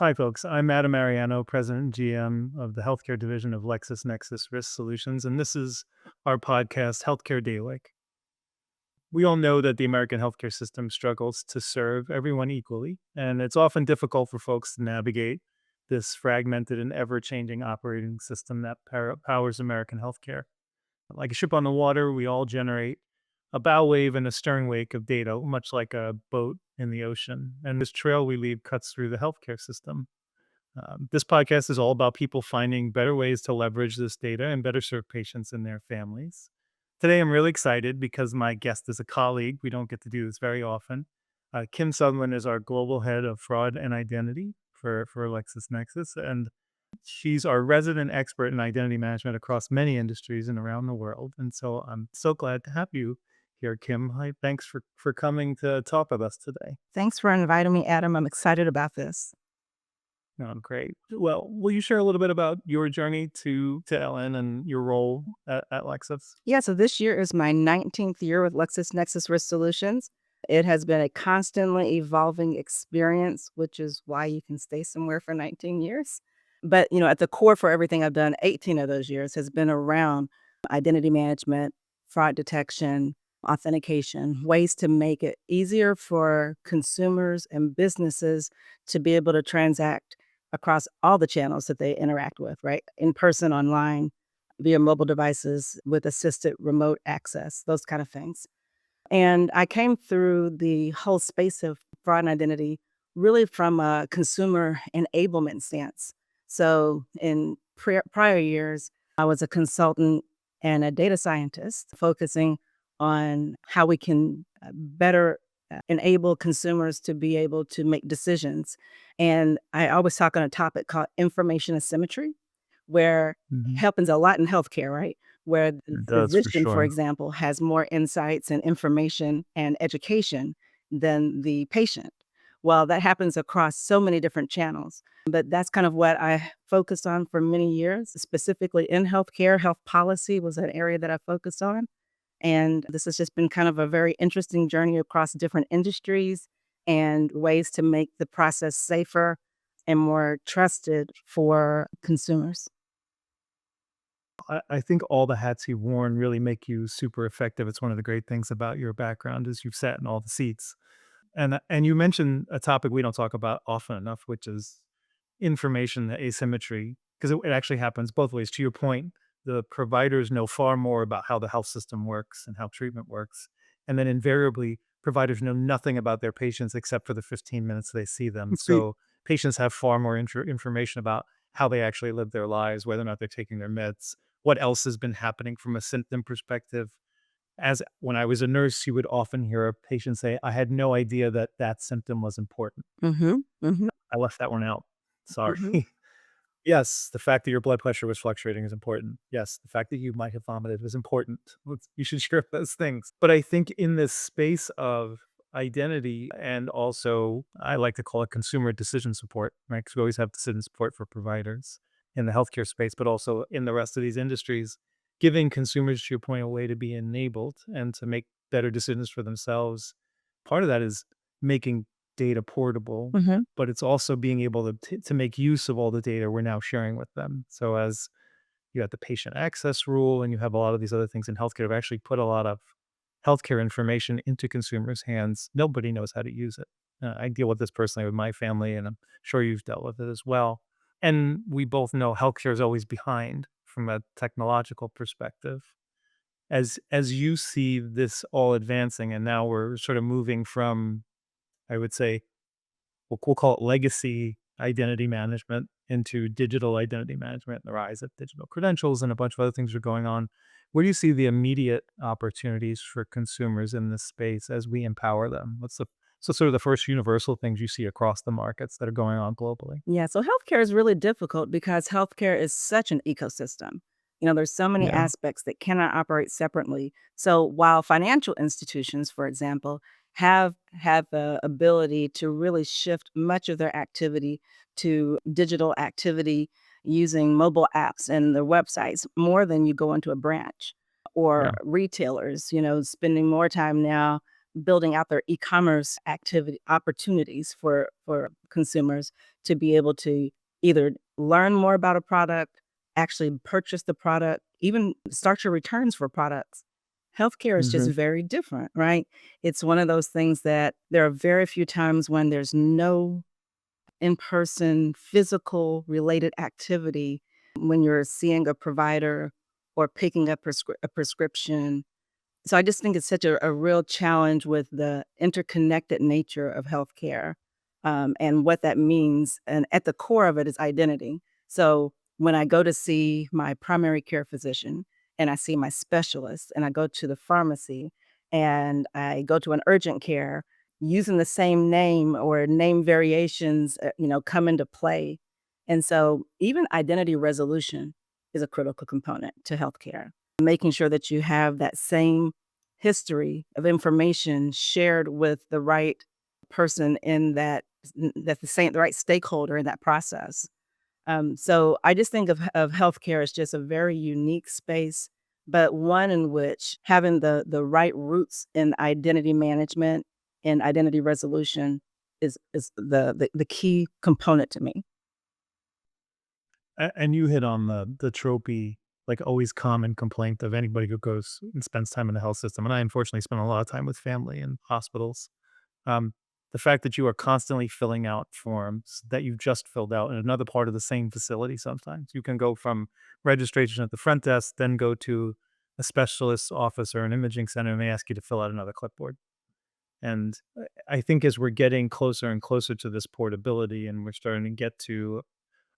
Hi, folks. I'm Adam Mariano, President and GM of the Healthcare Division of LexisNexis Risk Solutions, and this is our podcast, Healthcare Daily. We all know that the American healthcare system struggles to serve everyone equally, and it's often difficult for folks to navigate this fragmented and ever changing operating system that powers American healthcare. Like a ship on the water, we all generate a bow wave and a stern wake of data, much like a boat in the ocean. And this trail we leave cuts through the healthcare system. This podcast is all about people finding better ways to leverage this data and better serve patients and their families. Today, I'm really excited because my guest is a colleague. We don't get to do this very often. Kim Sutherland is our global head of fraud and identity for LexisNexis, and she's our resident expert in identity management across many industries and around the world. And so I'm so glad to have you here, Kim. Hi, thanks for coming to talk with us today. Thanks for inviting me, Adam. I'm excited about this. Oh, great. Well, will you share a little bit about your journey to LN and your role at Lexis? Yeah, so this year is my 19th year with LexisNexis Risk Solutions. It has been a constantly evolving experience, which is why you can stay somewhere for 19 years. But, at the core for everything I've done, 18 of those years has been around identity management, fraud detection, authentication, ways to make it easier for consumers and businesses to be able to transact across all the channels that they interact with, right? In person, online, via mobile devices with assisted remote access, those kind of things. And I came through the whole space of fraud and identity really from a consumer enablement stance. So in prior years, I was a consultant and a data scientist focusing on how we can better enable consumers to be able to make decisions. And I always talk on a topic called information asymmetry, where Hmm. happens a lot in healthcare, right? Where the It does for physician, for sure. example, has more insights and information and education than the patient. Well, that happens across so many different channels. But that's kind of what I focused on for many years, specifically in healthcare. Health policy was an area that I focused on. And this has just been kind of a very interesting journey across different industries and ways to make the process safer and more trusted for consumers. I think all the hats you've worn really make you super effective. It's one of the great things about your background is you've sat in all the seats. And you mentioned a topic we don't talk about often enough, which is information asymmetry, because it actually happens both ways. To your point, the providers know far more about how the health system works and how treatment works. And then invariably, providers know nothing about their patients except for the 15 minutes they see them. Right. So patients have far more information about how they actually live their lives, whether or not they're taking their meds, what else has been happening from a symptom perspective. As when I was a nurse, you would often hear a patient say, I had no idea that that symptom was important. Mhm, mhm, I left that one out. Sorry. mhm. Yes, the fact that your blood pressure was fluctuating is important. Yes, the fact that you might have vomited was important. You should share those things. But I think in this space of identity and also I like to call it consumer decision support, right? Because we always have decision support for providers in the healthcare space, but also in the rest of these industries, giving consumers, to your point, a way to be enabled and to make better decisions for themselves. Part of that is making data portable, Mhm. but it's also being able to make use of all the data we're now sharing with them. So as you have the patient access rule and you have a lot of these other things in healthcare, have actually put a lot of healthcare information into consumers' hands. Nobody knows how to use it. I deal with this personally with my family, and I'm sure you've dealt with it as well. And we both know healthcare is always behind from a technological perspective. As you see this all advancing, and now we're sort of moving from, I would say, we'll call it legacy identity management into digital identity management and the rise of digital credentials and a bunch of other things are going on. Where do you see the immediate opportunities for consumers in this space as we empower them? What's the so sort of the first universal things you see across the markets that are going on globally? Yeah, so healthcare is really difficult because healthcare is such an ecosystem. There's so many Yeah, aspects that cannot operate separately. So while financial institutions, for example, have the ability to really shift much of their activity to digital activity using mobile apps and their websites more than you go into a branch, or yeah, retailers, spending more time now building out their e-commerce activity opportunities for consumers to be able to either learn more about a product, actually purchase the product, even start your returns for products. Healthcare is just Mhm. very different, right? It's one of those things that there are very few times when there's no in-person physical related activity when you're seeing a provider or picking up a prescription. So I just think it's such a real challenge with the interconnected nature of healthcare, and what that means. And at the core of it is identity. So when I go to see my primary care physician and I see my specialist and I go to the pharmacy and I go to an urgent care, using the same name or name variations, come into play. And so even identity resolution is a critical component to healthcare, making sure that you have that same history of information shared with the right person in that the right stakeholder in that process. So I just think of healthcare as just a very unique space, but one in which having the right roots in identity management and identity resolution is the key component to me. And you hit on the tropey, like, always common complaint of anybody who goes and spends time in the health system, and I unfortunately spend a lot of time with family in hospitals. Um, the fact that you are constantly filling out forms that you've just filled out in another part of the same facility sometimes. You can go from registration at the front desk, then go to a specialist's office or an imaging center, and they ask you to fill out another clipboard. And I think as we're getting closer and closer to this portability and we're starting to get to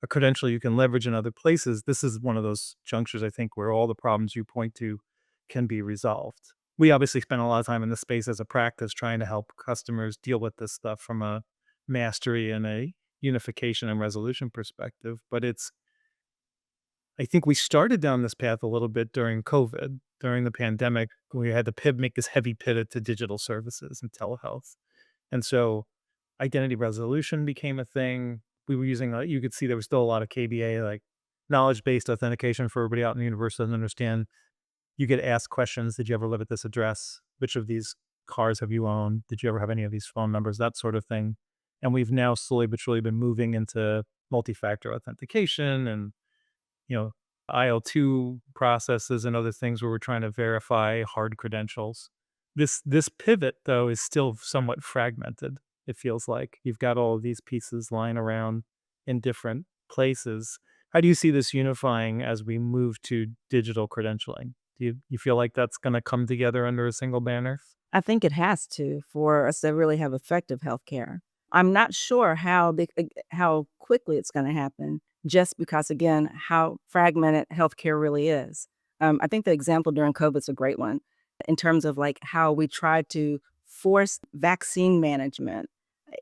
a credential you can leverage in other places, this is one of those junctures, I think, where all the problems you point to can be resolved. We obviously spend a lot of time in this space as a practice trying to help customers deal with this stuff from a mastery and a unification and resolution perspective. But I think we started down this path a little bit during COVID, during the pandemic. We had to make this heavy pivot to digital services and telehealth. And so identity resolution became a thing. We were using, you could see there was still a lot of KBA, like knowledge based authentication for everybody out in the universe doesn't understand. You get asked questions. Did you ever live at this address? Which of these cars have you owned? Did you ever have any of these phone numbers? That sort of thing. And we've now slowly but surely been moving into multi factor authentication and you know, IL-2 processes and other things where we're trying to verify hard credentials. This pivot, though, is still somewhat fragmented, it feels like. You've got all of these pieces lying around in different places. How do you see this unifying as we move to digital credentialing? Do you feel like that's gonna come together under a single banner? I think it has to for us to really have effective healthcare. I'm not sure how quickly it's gonna happen just because, again, how fragmented healthcare really is. I think the example during COVID is a great one in terms of, like, how we tried to force vaccine management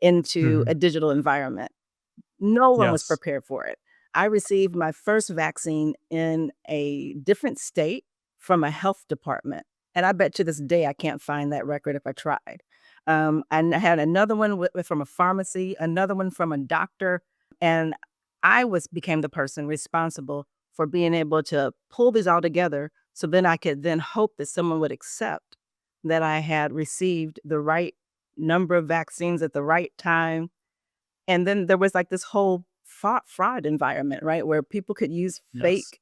into Mhm. a digital environment. No one was Yes. prepared for it. I received my first vaccine in a different state from a health department, and I bet to this day I can't find that record if I tried. And I had another one from a pharmacy, another one from a doctor, and I was became the person responsible for being able to pull these all together so then I could then hope that someone would accept that I had received the right number of vaccines at the right time, and then there was, like, this whole fraud environment, right, where people could use Yes. fake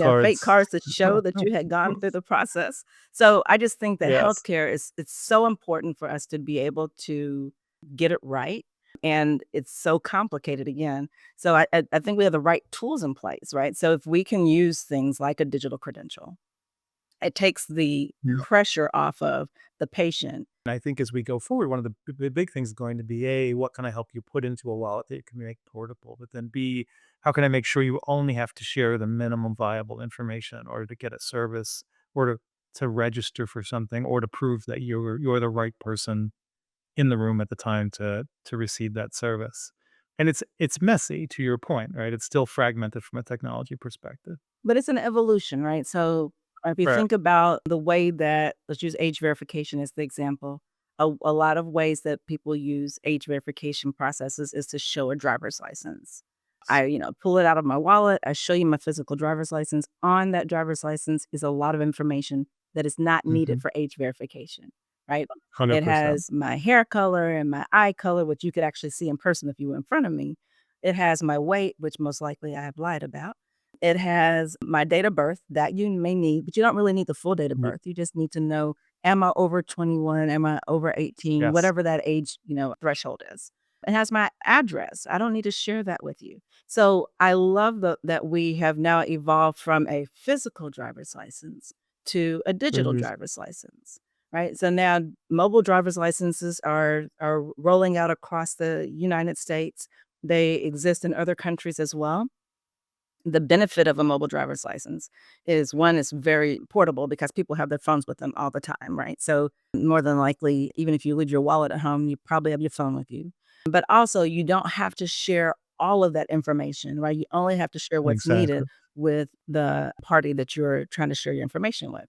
Cards. cards to show that you had gone through the process. So, I just think that Yes. healthcare is it's so important for us to be able to get it right, and it's so complicated again. So, I think we have the right tools in place, right? So, if we can use things like a digital credential, it takes the pressure off of the patient. And I think as we go forward, one of the big things is going to be A, what can I help you put into a wallet that you can make portable? But then B, how can I make sure you only have to share the minimum viable information in order to get a service or to register for something or to prove that you're the right person in the room at the time to receive that service. And it's messy to your point, right? It's still fragmented from a technology perspective. But it's an evolution, right? So if you Right. think about the way that let's use age verification as the example. A lot of ways that people use age verification processes is to show a driver's license. I, pull it out of my wallet. I show you my physical driver's license. On that driver's license is a lot of information that is not needed Mhm. for age verification. right? It 100%. has my hair color and my eye color, which you could actually see in person if you were in front of me. It has my weight, which most likely I have lied about. It has my date of birth that you may need, but you don't really need the full date of birth. You just need to know, am I over 21? Am I over 18? Yes. Whatever that age, threshold is. It has my address. I don't need to share that with you. So I love that we have now evolved from a physical driver's license to a digital Mhm. driver's license, right? So now mobile driver's licenses are rolling out across the United States. They exist in other countries as well. The benefit of a mobile driver's license is one, it's very portable because people have their phones with them all the time, right? So more than likely, even if you leave your wallet at home, you probably have your phone with you. But also you don't have to share all of that information, right? You only have to share what's needed Exactly. with the party that you're trying to share your information with.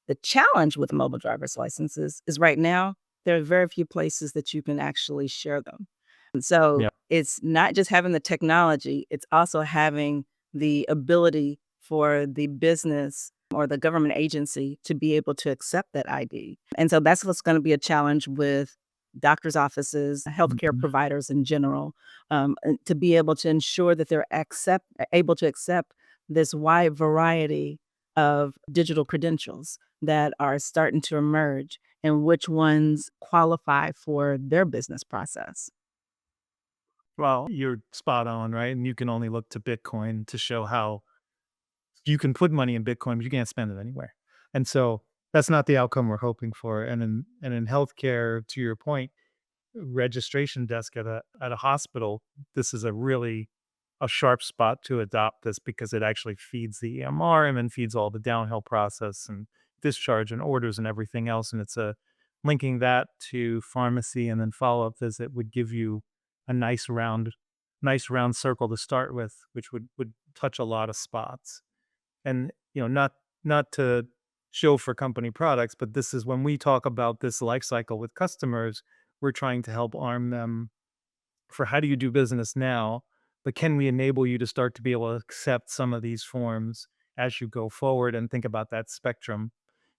The challenge with mobile driver's licenses is right now, there are very few places that you can actually share them. And so Yeah. it's not just having the technology, it's also having the ability for the business or the government agency to be able to accept that ID. And so that's what's going to be a challenge with doctors' offices, healthcare Mhm. providers in general, and to be able to ensure that they're able to accept this wide variety of digital credentials that are starting to emerge and which ones qualify for their business process. Well, you're spot on, right? And you can only look to Bitcoin to show how you can put money in Bitcoin, but you can't spend it anywhere. And so that's not the outcome we're hoping for. And in healthcare, to your point, registration desk at a hospital, this is a sharp spot to adopt this because it actually feeds the EMR and then feeds all the downhill process and discharge and orders and everything else. And it's a linking that to pharmacy and then follow-up visit would give you a nice round circle to start with, which would touch a lot of spots. And not to show for company products, but this is when we talk about this life cycle with customers, we're trying to help arm them for how do you do business now, but can we enable you to start to be able to accept some of these forms as you go forward and think about that spectrum.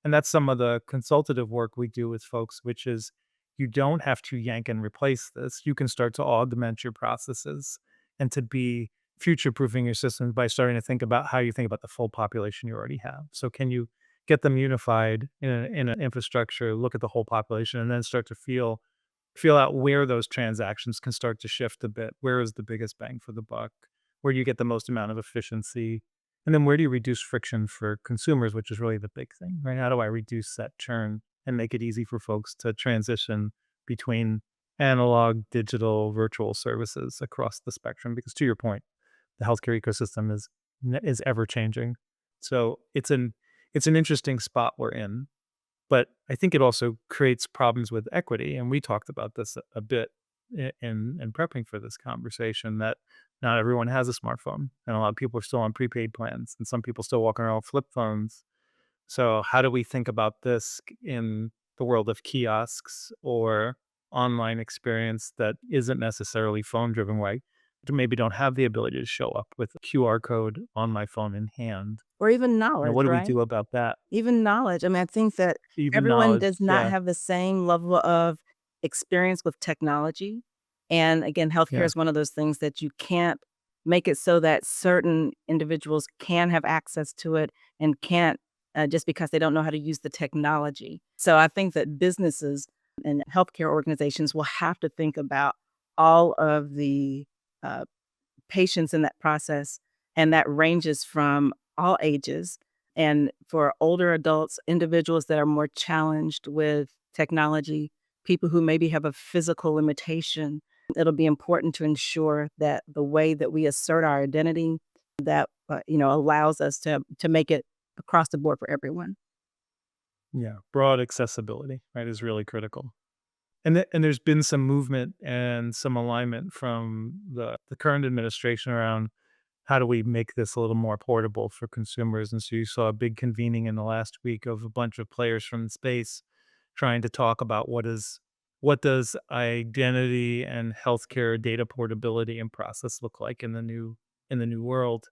And that's some of the consultative work we do with folks, which is you don't have to yank and replace this. You can start to augment your processes and to be future proofing your systems by starting to think about how you think about the full population you already have. So can you get them unified in an infrastructure, look at the whole population, and then start to feel out where those transactions can start to shift a bit. Where is the biggest bang for the buck? Where do you get the most amount of efficiency? And then where do you reduce friction for consumers, which is really the big thing, right? How do I reduce that churn and make it easy for folks to transition between analog, digital, virtual services across the spectrum? Because to your point, the healthcare ecosystem is ever changing. So it's an interesting spot we're in, but I think it also creates problems with equity, and we talked about this a bit in prepping for this conversation, that not everyone has a smartphone, and a lot of people are still on prepaid plans, and some people still walk around with flip phones. So how do we think about this in the world of kiosks or online experience that isn't necessarily phone driven, right? To maybe don't have the ability to show up with a QR code on my phone in hand. Or even knowledge, What do we right? do about that? Even knowledge. I mean, I think that Even everyone knowledge, does not yeah, have the same level of experience with technology. And again, healthcare yeah. is one of those things that you can't make it so that certain individuals can have access to it and can't just because they don't know how to use the technology. So I think that businesses and healthcare organizations will have to think about all of the uh, patients in that process, and that ranges from all ages. And for older adults, individuals that are more challenged with technology, people who maybe have a physical limitation, it'll be important to ensure that the way that we assert our identity that allows us to make it across the board for everyone. Yeah, broad accessibility, right, is really critical. And there's been some movement and some alignment from the current administration around how do we make this a little more portable for consumers. And so you saw a big convening in the last week of a bunch of players from the space trying to talk about what does identity and healthcare data portability and process look like in the new world.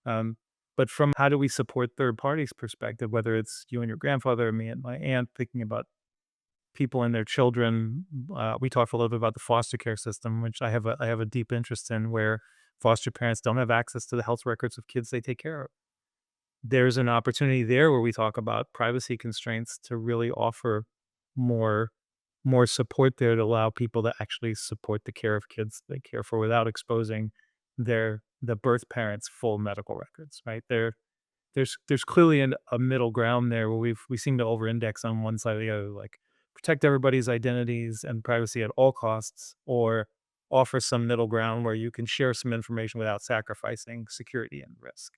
Um, but from how do we support third parties perspective, whether it's you and your grandfather or me and my aunt thinking about people and their children. We talked a little bit about the foster care system, which I have a deep interest in, where foster parents don't have access to the health records of kids they take care of. There's an opportunity there where we talk about privacy constraints to really offer more support there to allow people to actually support the care of kids they care for without exposing the birth parents' full medical records, right? There's clearly a middle ground there where we seem to over-index on one side or the other, like protect everybody's identities and privacy at all costs, or offer some middle ground where you can share some information without sacrificing security and risk.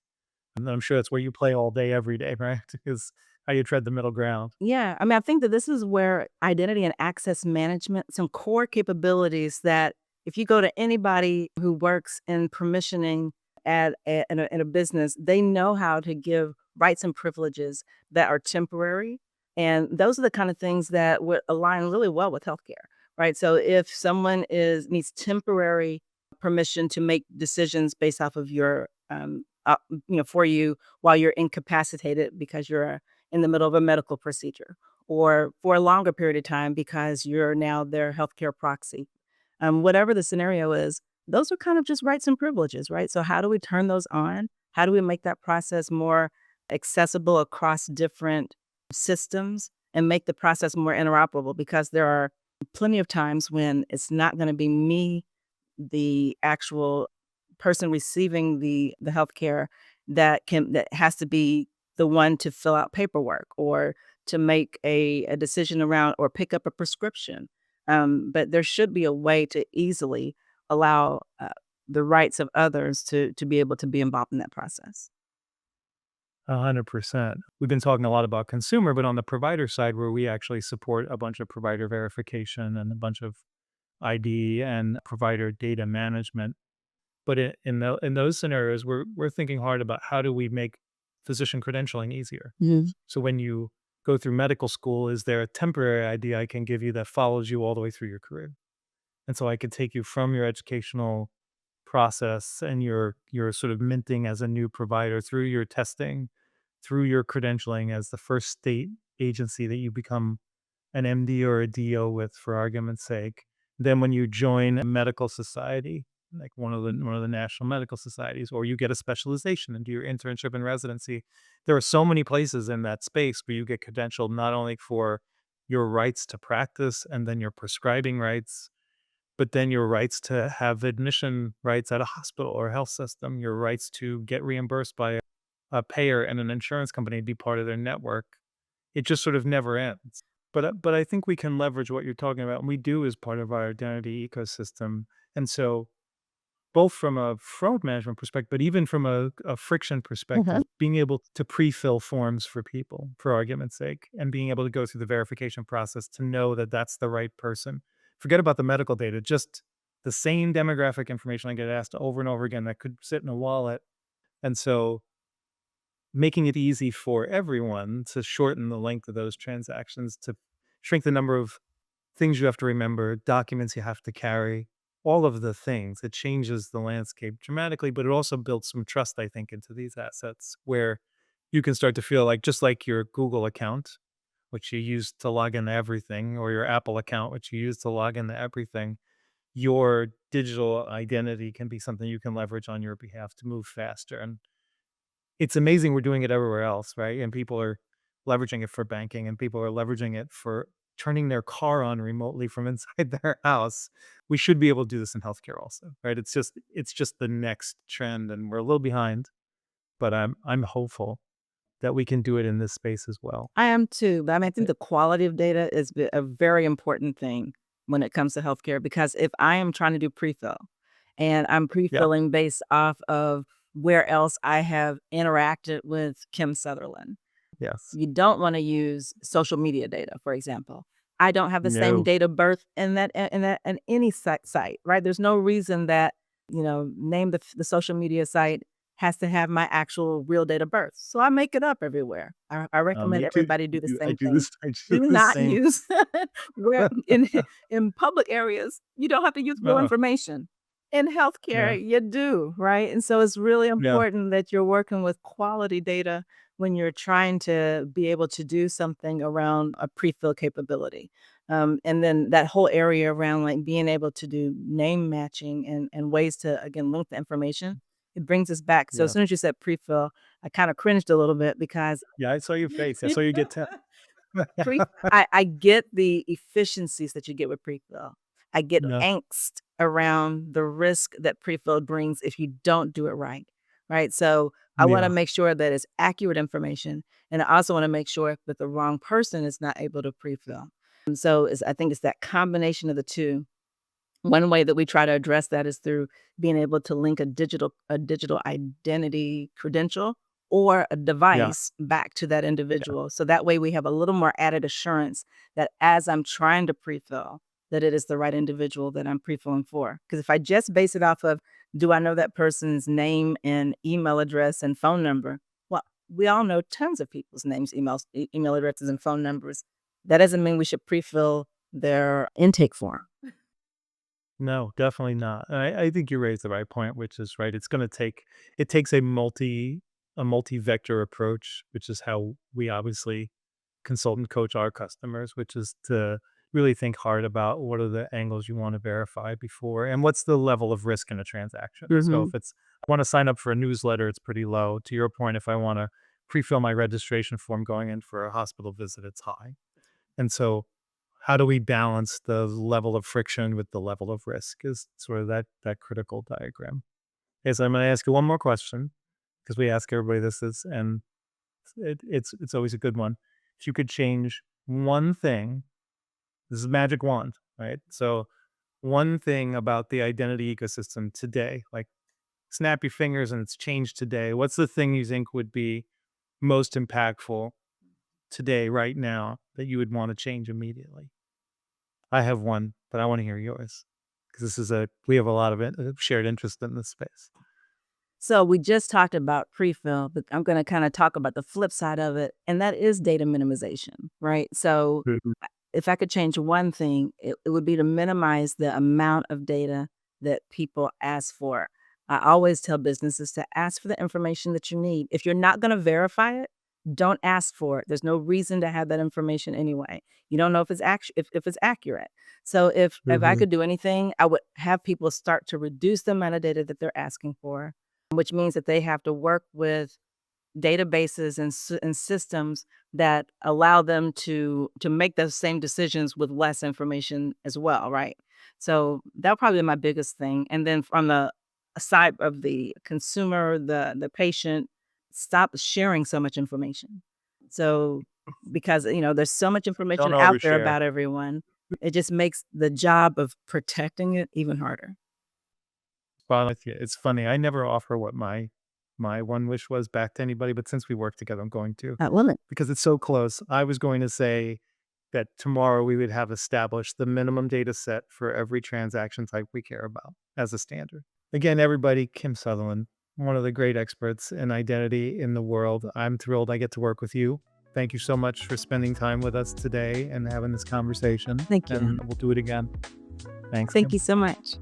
And I'm sure that's where you play all day, every day, right? Is how you tread the middle ground. Yeah, I mean, I think that this is where identity and access management, some core capabilities that if you go to anybody who works in permissioning in a business, they know how to give rights and privileges that are temporary. And those are the kind of things that would align really well with healthcare, right? So if someone needs temporary permission to make decisions based off of your, for you while you're incapacitated because you're in the middle of a medical procedure, or for a longer period of time because you're now their healthcare proxy. Whatever the scenario is, those are kind of just rights and privileges, right? So, how do we turn those on? How do we make that process more accessible across different systems and make the process more interoperable? Because there are plenty of times when it's not going to be me, the actual person receiving the healthcare, that has to be the one to fill out paperwork or to make a decision around or pick up a prescription. But there should be a way to easily allow the rights of others to be able to be involved in that process. 100%. We've been talking a lot about consumer, but on the provider side, where we actually support a bunch of provider verification and a bunch of ID and provider data management. But in those scenarios, we're thinking hard about how do we make physician credentialing easier. Mhm. So when you go through medical school, is there a temporary ID I can give you that follows you all the way through your career? And so I could take you from your educational process and your sort of minting as a new provider through your testing, through your credentialing as the first state agency that you become an MD or a DO with, for argument's sake. Then when you join a medical society, like one of the national medical societies, or you get a specialization and do your internship and residency, there are so many places in that space where you get credentialed not only for your rights to practice and then your prescribing rights, but then your rights to have admission rights at a hospital or health system, your rights to get reimbursed by a payer and an insurance company to be part of their network. It just sort of never ends. But I think we can leverage what you're talking about, and we do as part of our identity ecosystem. And so both from a fraud management perspective, but even from a friction perspective, Mhm. being able to pre-fill forms for people, for argument's sake, and being able to go through the verification process to know that that's the right person. Forget about the medical data, just the same demographic information I get asked over and over again that could sit in a wallet. And so making it easy for everyone to shorten the length of those transactions, to shrink the number of things you have to remember, documents you have to carry, all of the things. It changes the landscape dramatically, but it also builds some trust, I think, into these assets where you can start to feel like just like your Google account, which you use to log into everything, or your Apple account, which you use to log into everything, your digital identity can be something you can leverage on your behalf to move faster. And it's amazing we're doing it everywhere else, right? And people are leveraging it for banking, and people are leveraging it for turning their car on remotely from inside their house. We should be able to do this in healthcare also, right? It's just the next trend, and we're a little behind, but I'm hopeful that we can do it in this space as well. I am too, but I mean, I Eh, think the quality of data is a very important thing when it comes to healthcare, because if I am trying to do pre-fill and I'm Yeah. pre-filling based off of where else I have interacted with Kim Sutherland, Yes. you don't want to use social media data, for example. I don't have the same No. date of birth in any site, right? There's no reason that, name the social media site has to have my actual real date of birth. So I make it up everywhere. I recommend Me too. everybody do the I same do thing. this. I do Do the not same. use where in public areas, you don't have to use real Uh-uh. information. In Yeah. healthcare, you do, right? And so it's really Yeah. important that you're working with quality data when you're trying to be able to do something around a pre-fill capability. And then that whole area around like being able to do name matching and ways to again link the information, it brings us back. So as Yeah. soon as you said pre-fill, I kind of cringed a little bit because Yeah, I saw your face. I saw you get te Pre I get the efficiencies that you get with pre-fill. I get Yeah. angst around the risk that pre-fill brings if you don't do it right, right? So, I wanna Yeah. make sure that it's accurate information, and I also wanna make sure that the wrong person is not able to pre-fill. And so, I think it's that combination of the 2. One way that we try to address that is through being able to link a digital identity credential or a Yeah. device back to that Yeah. individual. So that way we have a little more added assurance that as I'm trying to pre-fill, that it is the right individual that I'm pre-filling for. Because if I just base it off of, do I know that person's name and email address and phone number? Well, we all know tons of people's names, email addresses, and phone numbers. That doesn't mean we should pre-fill their intake form. No, definitely not. I think you raised the right point, which is right. It takes a multi-vector approach, which is how we obviously consult and coach our customers, which is to really think hard about what are the angles you want to verify before and what's the level of risk in a transaction. So Mhm. if it's I want to sign up for a newsletter, it's pretty low. To your point, if I want to pre-fill my registration form going in for a hospital visit, it's high. And so how do we balance the level of friction with the level of risk is sort of that critical diagram. Okay, so I'm going to ask you one more question because we ask everybody and it's always a good one. If you could change one thing, this is magic wand, right? So one thing about the identity ecosystem today, like snap your fingers and it's changed today. What's the thing you think would be most impactful today, right now, that you would want to change immediately? I have one, but I want to hear yours because we have a lot of shared interest in this space. So we just talked about pre-fill, but I'm going to kind of talk about the flip side of it, and that is data minimization, right? So Mhm. if I could change one thing, it would be to minimize the amount of data that people ask for. I always tell businesses to ask for the information that you need. If you're not going to verify it, don't ask for it. There's no reason to have that information anyway. You don't know if if it's accurate. So if I Mhm. could do anything, I would have people start to reduce the amount of data that they're asking for, which means that they have to work with databases and systems that allow them to make those same decisions with less information as well, right? So that'll probably be my biggest thing. And then from the side of the consumer, the patient, stop sharing so much information. So because there's so much Don't information out there overshare. about everyone, it just makes the job of protecting it even harder. Well, it's funny. I never offer what my one wish was back to anybody, but since we work together, I'm going to Will it? because it's so close. I was going to say that tomorrow we would have established the minimum data set for every transaction type we care about as a standard. Again, everybody, Kim Sutherland, one of the great experts in identity in the world. I'm thrilled I get to work with you. Thank you so much for spending time with us today and having this conversation. Thank you. And we'll do it again. Thanks, Thank Kim. you so much.